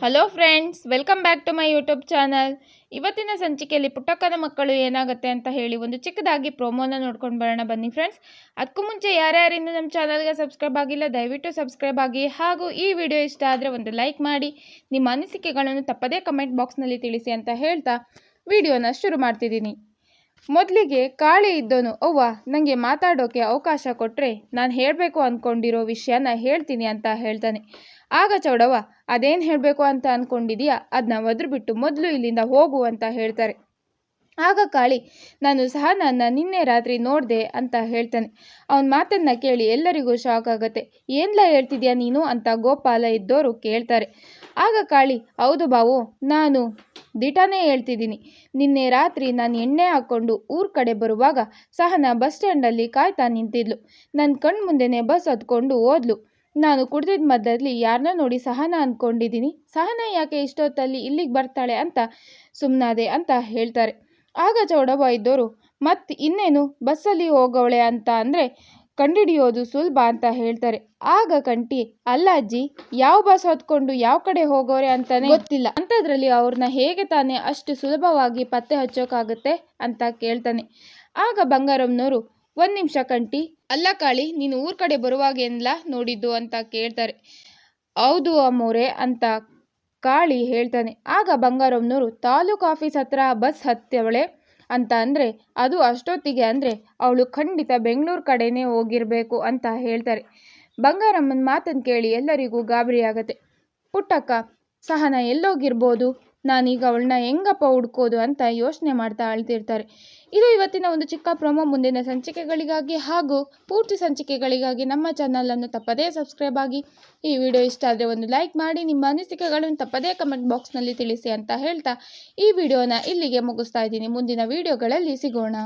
Hello friends, welcome back to my YouTube channel. ಇವತ್ತಿನ ಸಂಚಿಕೆಯಲ್ಲಿ ಪುಟ್ಟಕ್ಕನ ಮಕ್ಕಳು ಏನಾಗುತ್ತೆ ಅಂತ ಹೇಳಿ ಒಂದು ಚಿಕ್ಕದಾಗಿ ಪ್ರೋಮೋನ ನೋಡ್ಕೊಂಡು ಬರೋಣ ಬನ್ನಿ ಫ್ರೆಂಡ್ಸ್. ಅದಕ್ಕೂ ಮುಂಚೆ ಯಾರ್ಯಾರಿಂದ ನಮ್ಮ ಚಾನಲ್ಗೆ ಸಬ್ಸ್ಕ್ರೈಬ್ ಆಗಿಲ್ಲ ದಯವಿಟ್ಟು ಸಬ್ಸ್ಕ್ರೈಬ್ ಆಗಿ, ಹಾಗೂ ಈ ವಿಡಿಯೋ ಇಷ್ಟ ಆದರೆ ಒಂದು ಲೈಕ್ ಮಾಡಿ, ನಿಮ್ಮ ಅನಿಸಿಕೆಗಳನ್ನು ತಪ್ಪದೇ ಕಮೆಂಟ್ ಬಾಕ್ಸ್ನಲ್ಲಿ ತಿಳಿಸಿ ಅಂತ ಹೇಳ್ತಾ ವಿಡಿಯೋನ ಶುರು ಮಾಡ್ತಿದ್ದೀನಿ. ಮೊದಲಿಗೆ ಕಾಳಿ ಇದ್ದೋನು, ಅವ್ವ ನನಗೆ ಮಾತಾಡೋಕ್ಕೆ ಅವಕಾಶ ಕೊಟ್ಟರೆ ನಾನು ಹೇಳಬೇಕು ಅಂದ್ಕೊಂಡಿರೋ ವಿಷಯನ ಹೇಳ್ತೀನಿ ಅಂತ ಹೇಳ್ತಾನೆ. ಆಗ ಚೌಡವ್ವ, ಅದೇನು ಹೇಳಬೇಕು ಅಂತ ಅಂದ್ಕೊಂಡಿದೀಯಾ ಅದನ್ನ ಒದ್ರು ಬಿಟ್ಟು ಮೊದಲು ಇಲ್ಲಿಂದ ಹೋಗು ಅಂತ ಹೇಳ್ತಾರೆ. ಆಗ ಕಾಳಿ, ನಾನು ಸಹ ನನ್ನ ನಿನ್ನೆ ರಾತ್ರಿ ನೋಡಿದೆ ಅಂತ ಹೇಳ್ತಾನೆ. ಅವನ ಮಾತನ್ನು ಕೇಳಿ ಎಲ್ಲರಿಗೂ ಶಾಕ್ ಆಗುತ್ತೆ. ಏನ್ಲ ಹೇಳ್ತಿದ್ಯಾ ನೀನು ಅಂತ ಗೋಪಾಲ ಇದ್ದವರು ಕೇಳ್ತಾರೆ. ಆಗ ಕಾಳಿ, ಹೌದು ಬಾವು, ನಾನು ದಿಟಾನೇ ಹೇಳ್ತಿದ್ದೀನಿ. ನಿನ್ನೆ ರಾತ್ರಿ ನಾನು ಎಣ್ಣೆ ಹಾಕ್ಕೊಂಡು ಊರ ಕಡೆ ಬರುವಾಗ ಸಹನಾ ಬಸ್ ಸ್ಟ್ಯಾಂಡಲ್ಲಿ ಕಾಯ್ತಾ ನಿಂತಿದ್ಲು. ನನ್ನ ಕಣ್ಣು ಮುಂದೆನೇ ಬಸ್ ಹತ್ಕೊಂಡು ಹೋದ್ಲು. ನಾನು ಕುಡ್ದಿದ್ದ ಮಧ್ಯದಲ್ಲಿ ಯಾರನ್ನ ನೋಡಿ ಸಹನಾ ಅಂದ್ಕೊಂಡಿದ್ದೀನಿ. ಸಹನಾ ಯಾಕೆ ಇಷ್ಟೊತ್ತಲ್ಲಿ ಇಲ್ಲಿಗೆ ಬರ್ತಾಳೆ ಅಂತ ಸುಮ್ಮನಾದೆ ಅಂತ ಹೇಳ್ತಾರೆ. ಆಗ ಚೌಡವ್ವ ಇದ್ದವರು, ಮತ್ತು ಇನ್ನೇನು ಬಸ್ಸಲ್ಲಿ ಹೋಗವಳೆ ಅಂತ ಅಂದರೆ ಕಂಡಿಡಿಯೋದು ಸುಲಭ ಅಂತ ಹೇಳ್ತಾರೆ. ಆಗ ಕಂಟಿ, ಅಲ್ಲ ಅಜ್ಜಿ, ಯಾವ ಬಸ್ ಹೊತ್ಕೊಂಡು ಯಾವ ಕಡೆ ಹೋಗೋರೆ ಅಂತಾನೆ ಗೊತ್ತಿಲ್ಲ, ಅಂಥದ್ರಲ್ಲಿ ಅವ್ರನ್ನ ಹೇಗೆ ತಾನೇ ಅಷ್ಟು ಸುಲಭವಾಗಿ ಪತ್ತೆ ಹಚ್ಚೋಕ್ಕಾಗುತ್ತೆ ಅಂತ ಕೇಳ್ತಾನೆ. ಆಗ ಬಂಗಾರಮ್ಮನವರು, ಒಂದು ನಿಮಿಷ ಕಂಟಿ, ಅಲ್ಲ ಕಾಳಿ, ನೀನು ಊರ ಕಡೆ ಬರುವಾಗೇನಿಲ್ಲ ನೋಡಿದ್ದು ಅಂತ ಕೇಳ್ತಾರೆ. ಹೌದು ಅಮ್ಮೋರೆ ಅಂತ ಕಾಳಿ ಹೇಳ್ತಾನೆ. ಆಗ ಬಂಗಾರಮ್ಮನವರು, ತಾಲೂಕು ಆಫೀಸ್ ಹತ್ರ ಬಸ್ ಹತ್ತವಳೆ ಅಂತ ಅಂದರೆ ಅದು ಅಷ್ಟೊತ್ತಿಗೆ ಅಂದರೆ ಅವಳು ಖಂಡಿತ ಬೆಂಗಳೂರು ಕಡೆನೇ ಹೋಗಿರಬೇಕು ಅಂತ ಹೇಳ್ತಾರೆ. ಬಂಗಾರಮ್ಮನ ಮಾತನ್ನು ಕೇಳಿ ಎಲ್ಲರಿಗೂ ಗಾಬರಿ ಆಗತ್ತೆ. ಪುಟ್ಟಕ್ಕ, ಸಹನಾ ಎಲ್ಲೋಗಿರ್ಬೋದು, ನಾನೀಗ ಅವಳನ್ನ ಹೆಂಗಪ್ಪ ಹುಡ್ಕೋದು ಅಂತ ಯೋಚನೆ ಮಾಡ್ತಾ ಅಳ್ತಿರ್ತಾರೆ. ಇದು ಇವತ್ತಿನ ಒಂದು ಚಿಕ್ಕ ಪ್ರೊಮೋ. ಮುಂದಿನ ಸಂಚಿಕೆಗಳಿಗಾಗಿ ಹಾಗೂ ಪೂರ್ತಿ ಸಂಚಿಕೆಗಳಿಗಾಗಿ ನಮ್ಮ ಚಾನಲನ್ನು ತಪ್ಪದೇ ಸಬ್ಸ್ಕ್ರೈಬ್ ಆಗಿ. ಈ ವಿಡಿಯೋ ಇಷ್ಟ ಆದರೆ ಒಂದು ಲೈಕ್ ಮಾಡಿ, ನಿಮ್ಮ ಅನಿಸಿಕೆಗಳನ್ನು ತಪ್ಪದೇ ಕಮೆಂಟ್ ಬಾಕ್ಸ್ನಲ್ಲಿ ತಿಳಿಸಿ ಅಂತ ಹೇಳ್ತಾ ಈ ವಿಡಿಯೋನ ಇಲ್ಲಿಗೆ ಮುಗಿಸ್ತಾ ಇದ್ದೀನಿ. ಮುಂದಿನ ವಿಡಿಯೋಗಳಲ್ಲಿ ಸಿಗೋಣ.